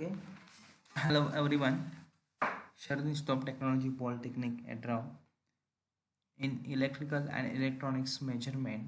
Okay. Hello everyone. Sharadin Stop Technology Polytechnic at Rao. In electrical and electronics measurement,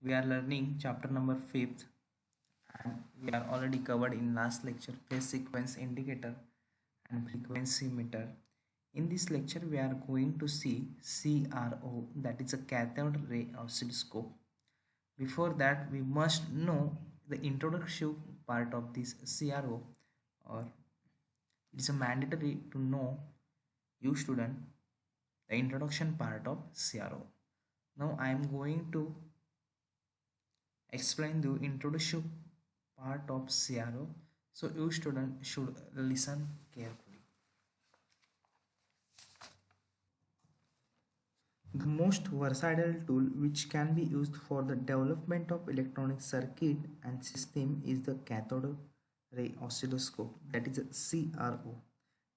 we are learning chapter number 5th, and we are already covered in last lecture phase sequence indicator and frequency meter. In this lecture, we are going to see CRO, that is a cathode ray oscilloscope. Before that, we must know the introductory part of this CRO, or it is a mandatory to know, you student, the introduction part of CRO. Now I am going to explain the introduction part of CRO, so you student should listen carefully. The most versatile tool which can be used for the development of electronic circuit and system is the cathode ray oscilloscope, that is a CRO.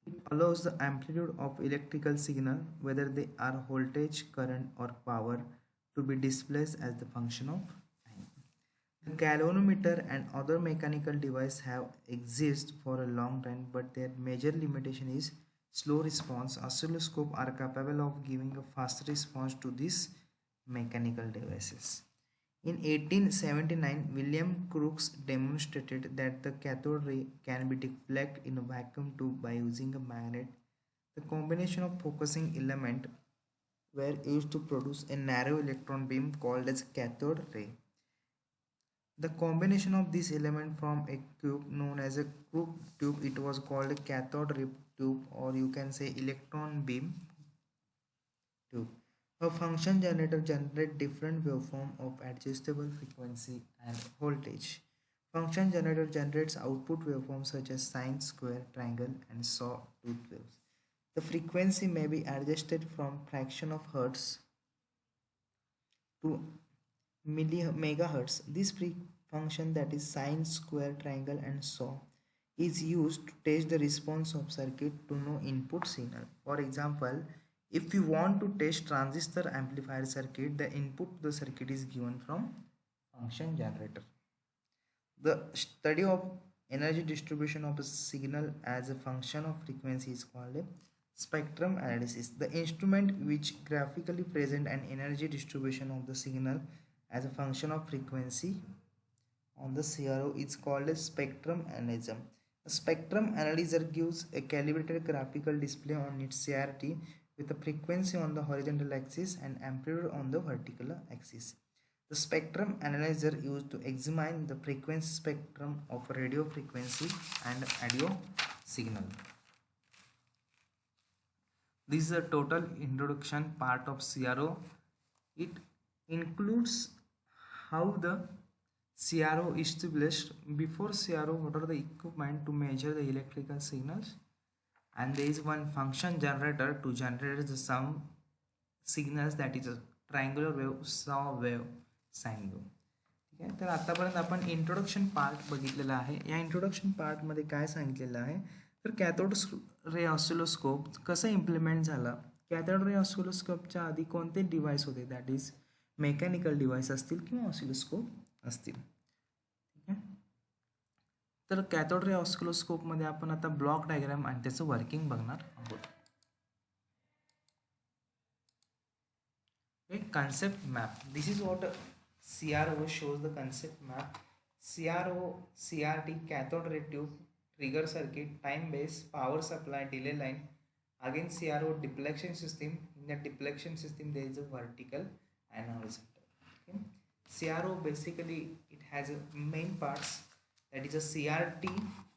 It allows the amplitude of electrical signal, whether they are voltage, current or power, to be displayed as the function of time. The galvanometer and other mechanical devices have existed for a long time, but their major limitation is slow response. Oscilloscopes are capable of giving a fast response to these mechanical devices. In 1879, William Crookes demonstrated that the cathode ray can be deflected in a vacuum tube by using a magnet. The combination of focusing element were used to produce a narrow electron beam called as cathode ray. The combination of this element from a cube known as a Crookes tube, it was called a cathode ray tube, or you can say electron beam tube. A function generator generates different waveform of adjustable frequency and voltage. Function generator generates output waveforms such as sine, square, triangle, and sawtooth waves. The frequency may be adjusted from fraction of hertz to megahertz. This function, that is sine, square, triangle, and saw, is used to test the response of circuit to no input signal. For example, if you want to test transistor amplifier circuit, the input to the circuit is given from function generator. The study of energy distribution of a signal as a function of frequency is called a spectrum analysis. The instrument which graphically present an energy distribution of the signal as a function of frequency on the CRO is called a spectrum analysis. A spectrum analyzer gives a calibrated graphical display on its CRT with a frequency on the horizontal axis and amplitude on the vertical axis. The spectrum analyzer used to examine the frequency spectrum of radio frequency and audio signal. This is a total introduction part of CRO. It includes how the CRO is established. Before CRO, what are the equipment to measure the electrical signals? And there is one function generator to generate the some signals, that is a triangular wave, saw wave, sine wave. ठीक आहे. तर आतापर्यंत आपण introduction part बघितलेला आहे. या introduction पार्टमध्ये काय सांगितलेलं आहे, तर कॅथोड रे ऑसिलोस्कोप कसं इम्प्लिमेंट झाला. कॅथोड रे ऑसिलोस्कोपच्या आधी कोणते डिव्हाइस होते, दॅट इज मेकॅनिकल डिव्हाइस असतील किंवा ऑसिलोस्कोप असतील. ठीक आहे. तर कॅथोड रे ऑसिलोस्कोपमध्ये आपण आता ब्लॉक डायग्राम आणि त्याचं वर्किंग बघणार आहोत. Concept map. This is what CRO shows, the concept map. CRO, CRT, cathode ray tube, trigger circuit, time base, power supply, delay line. Again CRO, deflection system. In the deflection system there is a vertical and horizontal. Okay. CRO basically it has a main parts, that is a CRT,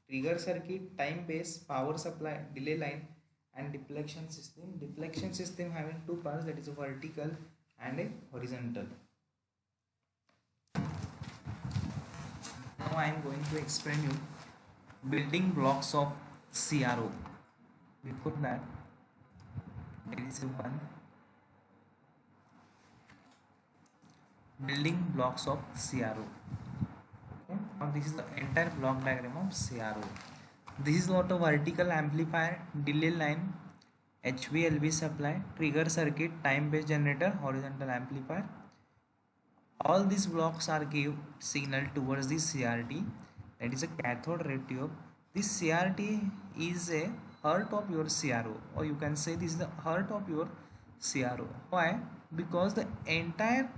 trigger circuit, time base, power supply, delay line, and deflection system. Deflection system having two parts, that is a vertical and a horizontal. Now I am going to explain you building blocks of CRO. Before that, there is one building blocks of CRO. Okay. Now this is the entire block diagram of CRO. This is what a vertical amplifier, delay line, HV/LV supply, trigger circuit, time based generator, horizontal amplifier. All these blocks are give signal towards the CRT. that is a cathode ray tube. This CRT is a heart of your CRO, or you can say this is the heart of your CRO. Why? Because the entire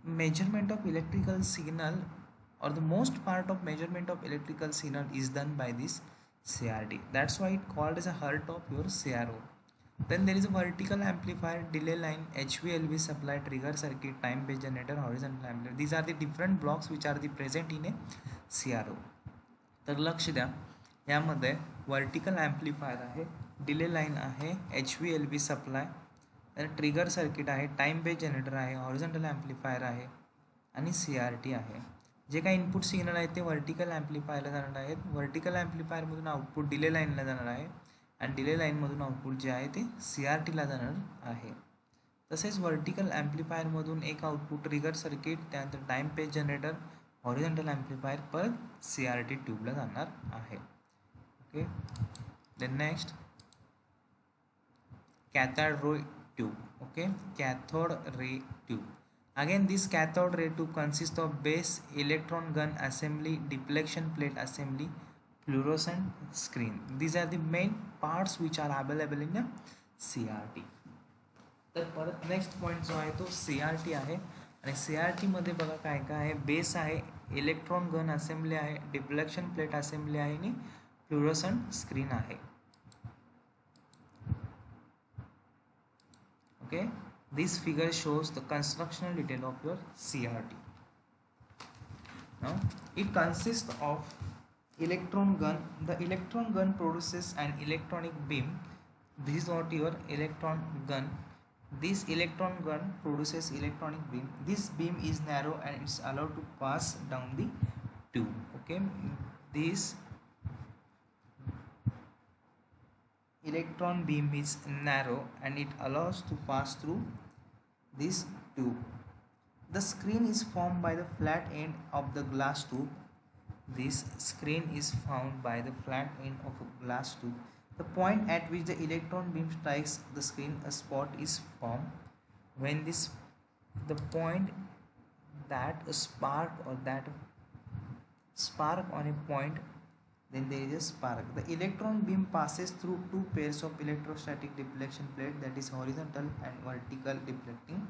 measurement of electrical signal, or the most part of measurement of electrical signal, is done by this CRT. That's why it called as a heart of your CRO. Then there is a vertical amplifier, delay line, HVLV supply, trigger circuit, time based generator, horizontal amplifier. These are the different blocks which are the present in a CRO. तर लक्ष द्या, यामध्ये vertical amplifier आहे, delay line आहे, HVLV supply, trigger circuit आहे, time base generator आहे, horizontal amplifier आहे आणि CRT आहे. जे काही इनपुट सिग्नल आहेत ते वर्टिकल ॲम्प्लिफायरला जाणार आहेत. वर्टिकल ॲम्प्लिफायरमधून आउटपुट डिले लाईनला जाणार आहे आणि डिले लाईनमधून आउटपुट जे आहे ते CRTला जाणार आहे. तसेच वर्टिकल ॲम्प्लिफायरमधून एक आउटपुट ट्रिगर सर्किट, त्यानंतर time base generator, horizontal amplifier परत CRT ट्यूबला जाणार आहे. Okay. Then next cathode ray tube. Okay, cathode ray tube. Again, this cathode ray tube consists of base, electron gun assembly, deflection plate assembly, fluorescent screen. These are the main parts which are available in the CRT. तर परत next point जो आहे तो CRT आहे आणि CRT मध्ये बघा काय काय आहे. बेस आहे, इलेक्ट्रॉन गन असेंब्ली आहे, डिफ्लेक्शन प्लेट असेंब्ली आहे आणि फ्लुरोसंट स्क्रीन आहे. Okay, this figure shows the constructional detail of your CRT. Now it consists of electron gun. The electron gun produces an electronic beam. This is what your electron gun. This electron gun produces electronic beam. This beam is narrow and it's allowed to pass down the tube. Okay, this electron beam is narrow and it allows to pass through this tube. The screen is formed by the flat end of the glass tube. This screen is formed by the flat end of a glass tube. The point at which the electron beam strikes the screen, a spot is formed. When the point that a spark or that spark on a point, then there is a spark. The electron beam passes through two pairs of electrostatic deflection plate, that is horizontal and vertical deflecting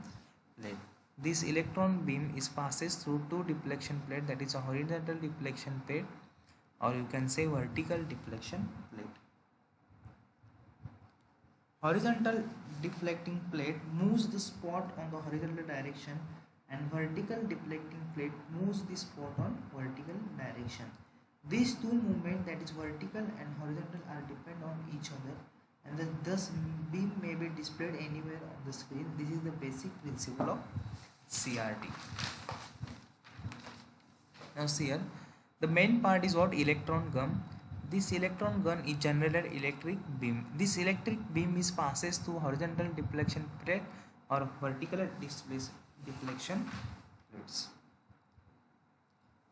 plate. This electron beam is passes through two deflection plate, that is a horizontal deflection plate, or you can say vertical deflection plate. Horizontal deflecting plate moves the spot on the horizontal direction and vertical deflecting plate moves the spot on vertical direction. These two movements, that is vertical and horizontal, are depend on each other, and thus beam may be displayed anywhere on the screen. This is the basic principle of CRT. Now see here, the main part is what? Electron gun. This electron gun is generated electric beam. This electric beam is passes through horizontal deflection plate or vertical deflection plates.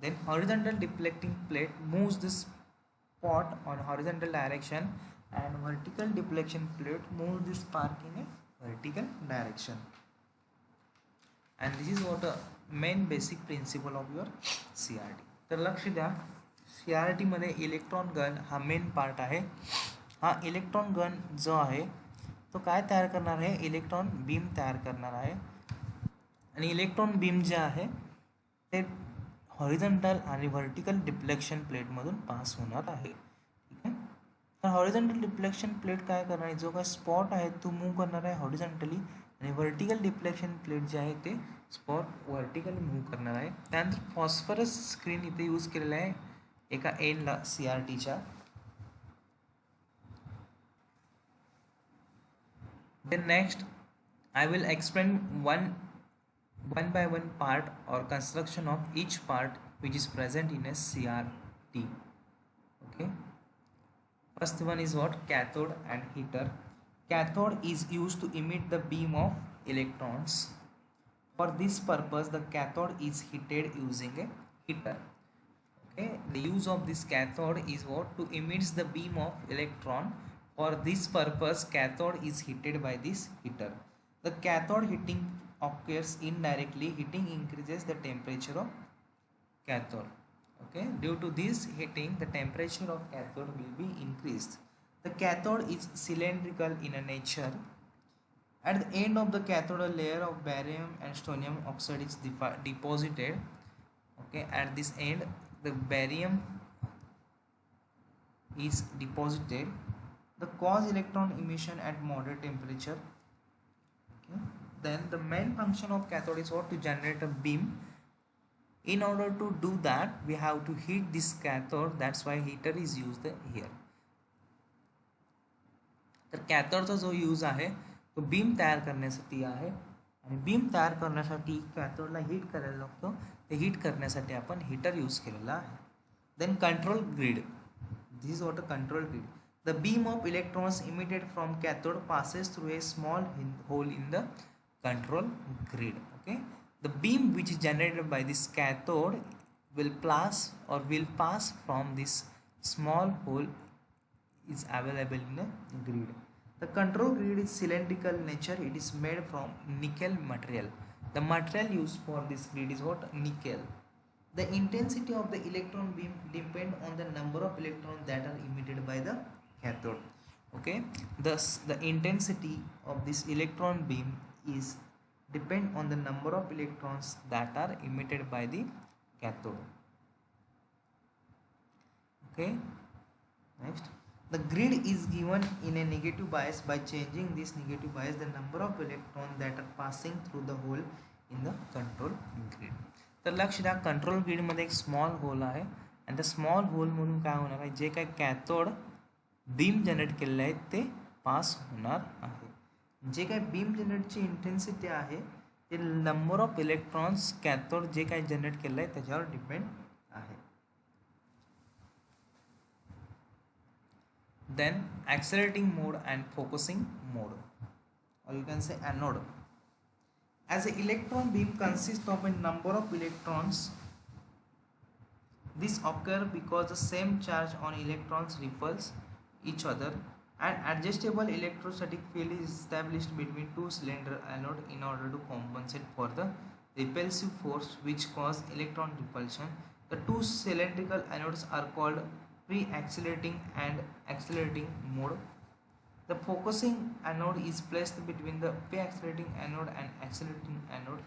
Then horizontal deflecting plate moves the spot on horizontal direction and vertical deflection plate moves the spark in a vertical direction. And this is what a main basic principle of your CRT. तर लक्ष द्या, CRT मध्ये electron gun हा main part आहे. हा electron gun जो आहे तो काय तयार करणार आहे? इलेक्ट्रॉन बीम तयार करणार आहे. आणि इलेक्ट्रॉन बीम जे आहे ते हॉरिझॉन्टल आणि व्हर्टिकल डिफ्लेक्शन प्लेटमधून पास होणार आहे. ठीक आहे. तर हॉरिझॉन्टल डिफ्लेक्शन प्लेट काय करणार आहे? जो काय स्पॉट आहे तो मूव्ह करणार आहे हॉरिझॉन्टली, आणि व्हर्टिकल डिफ्लेक्शन प्लेट जे आहे ते स्पॉट व्हर्टिकली मूव्ह करणार आहे. त्यानंतर फॉस्फरस स्क्रीन इथे यूज केलेला आहे एका एंडला CRTच्या. Then next I will explain one by one part or construction of each part which is present in a CRT. Okay, first one is what? Cathode and heater. Cathode is used to emit the beam of electrons. For this purpose the cathode is heated using a heater. Okay, the use of this cathode is what? To emit the beam of electron. For this purpose cathode is heated by this heater. The cathode heating occurs indirectly. Heating increases the temperature of cathode. Okay, due to this heating, the temperature of cathode will be increased. The cathode is cylindrical in a nature. At the end of the cathode, a layer of barium and strontium oxide is deposited. Okay, at this end, the barium is deposited. The cause electron emission at moderate temperature. Okay. Then the main function of cathode is what? To generate a beam. In order to do that, we have to heat this cathode. That's why heater is used here. तर कॅथोडचा जो use आहे तो beam तयार करण्यासाठी आहे आणि beam तयार करण्यासाठी कॅथोडला हीट करायला लागतो. ते हीट करण्यासाठी आपण हीटर यूज केलेला आहे. Then control grid. This is what a control grid. The beam of electrons emitted from cathode passes through a small hole in the control grid. Okay, the beam which is generated by this cathode will pass from this small hole is available in the grid. The control grid is cylindrical nature. It is made from nickel material. The material used for this grid is what? Nickel. The intensity of the electron beam depend on the number of electrons that are emitted by the cathode. Okay, thus the intensity of this electron beam is depend on the number of electrons that are emitted by the cathode. Okay, next. The grid is given in a negative bias. By changing this negative bias, the number of electrons that are passing through the hole in the control grid. तर लक्ष द्या, control ग्रीडमध्ये एक small whole आहे आणि त्या small होलमधून काय होणार आहे, जे काही कॅथोड बीम जनरेट केलेले आहेत ते पास होणार आहे. जे काही बीम जनरेटची इंटेन्सिटी आहे ते नंबर ऑफ इलेक्ट्रॉन्स कॅथोड जे काही जनरेट केलेलं आहे त्याच्यावर डिपेंड आहे. Then accelerating mode and focusing mode, or you can say anode. As an electron beam consists of a number of electrons, this occur because the same charge on electrons repels each other. An adjustable electrostatic field is established between two cylinder anode in order to compensate for the repulsive force which cause electron repulsion. The two cylindrical anodes are called pre-accelerating and accelerating mode. The focusing anode is placed between the pre-accelerating anode and accelerating anode.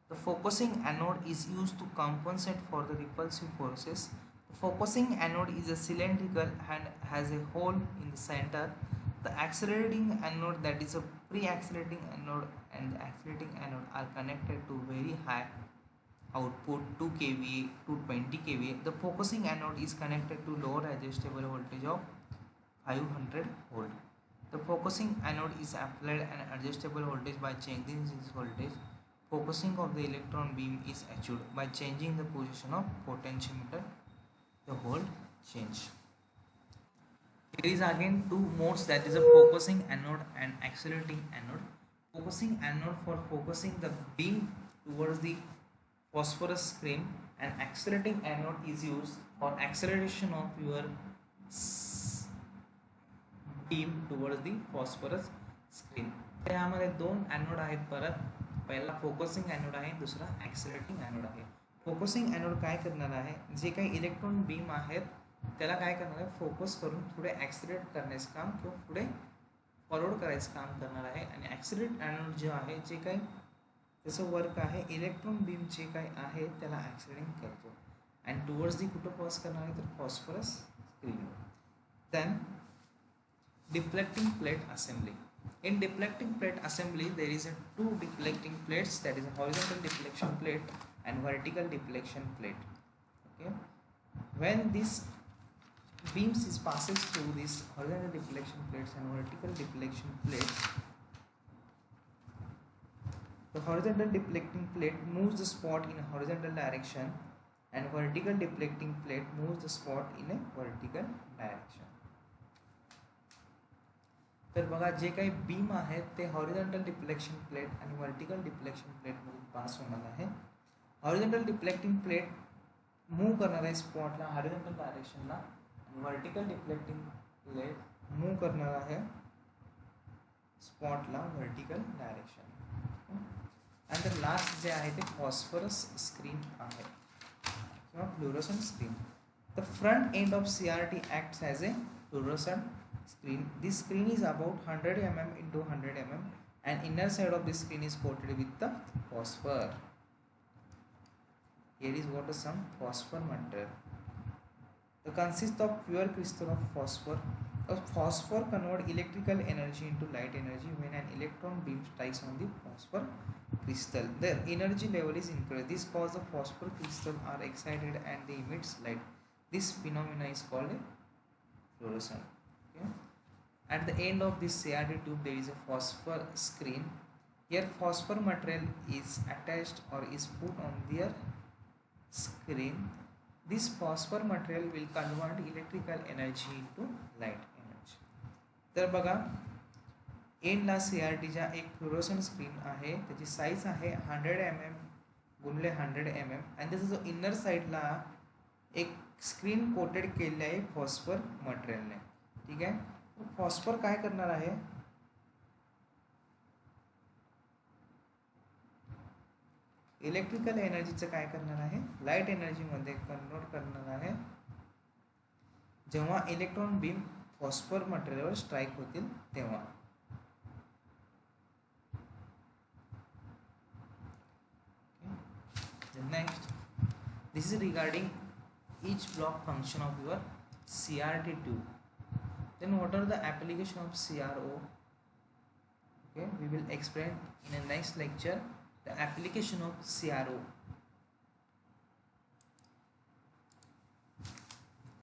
The focusing anode is used to compensate for the repulsive forces. The focusing anode is a cylindrical and has a hole in the center. The accelerating anode, that is a pre-accelerating anode, and the accelerating anode are connected to very high output 2 kVA to 20 kVA. The focusing anode is connected to lower adjustable voltage of 500 volt. The focusing anode is applied an adjustable voltage. By changing this voltage, focusing of the electron beam is achieved. By changing the position of potentiometer, the whole change. There is again two modes, that is a focusing anode and accelerating anode. Focusing anode for focusing the beam towards the phosphorus screen, and accelerating anode is used for acceleration of your beam towards the phosphorus screen. तर यामध्ये दोन anode आहेत. परत पहिला focusing anode आहे, दुसरा ॲक्सिलरेटिंग anode आहे. Focusing anode काय करणार आहे, जे काही इलेक्ट्रॉन बीम आहेत त्याला काय करणार आहे, फोकस करून पुढे ॲक्सिलरेट करण्याचं काम किंवा पुढे फॉरवर्ड करायचं काम करणार आहे. आणि ॲक्सिलरेट ॲनोड जे आहे, जे काही त्याचं वर्क आहे, इलेक्ट्रॉन बीम जे काही आहे त्याला ॲक्सिलरेटिंग करतो अँड टुवर्ड्स दी कुठं पास करणार आहे, तर phosphorus screen. Then deflecting plate assembly. In deflecting plate assembly, there is a two deflecting plates, that is a horizontal deflection plate and vertical deflection plate. Okay, when this beams is passes through this horizontal deflection plates and vertical deflection plates, the horizontal deflecting plate moves the spot in a horizontal direction and vertical deflecting plate moves the spot in a vertical direction. तर बघा, जे काही beam आहेत ते horizontal deflection plate आणि vertical deflection प्लेटमधून पास होणार आहे. Horizontal deflecting plate move करणार आहे स्पॉटला हॉरिझॉन्टल डायरेक्शनला आणि वर्टिकल डिफ्लेक्टिंग प्लेट मूव्ह करणार आहे स्पॉटला वर्टिकल डायरेक्शन. आणि तर लास्ट जे आहे ते फॉस्फरस स्क्रीन आहे. किंवा fluorescent screen. The front end of CRT acts as a fluorescent screen. This screen is about 100 mm into 100 mm and inner side of the screen is coated with the phosphor. Here is what is some phosphor material. The consists of pure crystal of phosphor. A phosphor convert electrical energy into light energy when an electron beam strikes on the phosphor crystal. Their energy level is increased. This causes the phosphor crystal are excited and they emits light. This phenomena is called a fluorescence. Okay. At the end of this CRT tube there is a phosphor screen. Here phosphor material is attached or is put on their screen. This phosphor material will convert electrical energy into light energy. तर बघा एंडला CRTच्या एक fluorescent screen आहे, त्याची size आहे 100 mm गुणिले 100 mm आणि त्याचा जो इनर साईडला एक स्क्रीन कोटेड केलेली आहे फॉस्फर मटेरियलने. ठीक आहे. फॉस्फर काय करणार आहे, इलेक्ट्रिकल एनर्जीचं काय करणार आहे, लाईट एनर्जीमध्ये कन्वर्ट करणार आहे जेव्हा इलेक्ट्रॉन बीम फॉस्फर मटेरियलवर स्ट्राईक होतील तेव्हा. Next, this is regarding each block function of your CRT tube. Then what are the application of CRO? Okay, we will explain in a next lecture the application of CRO.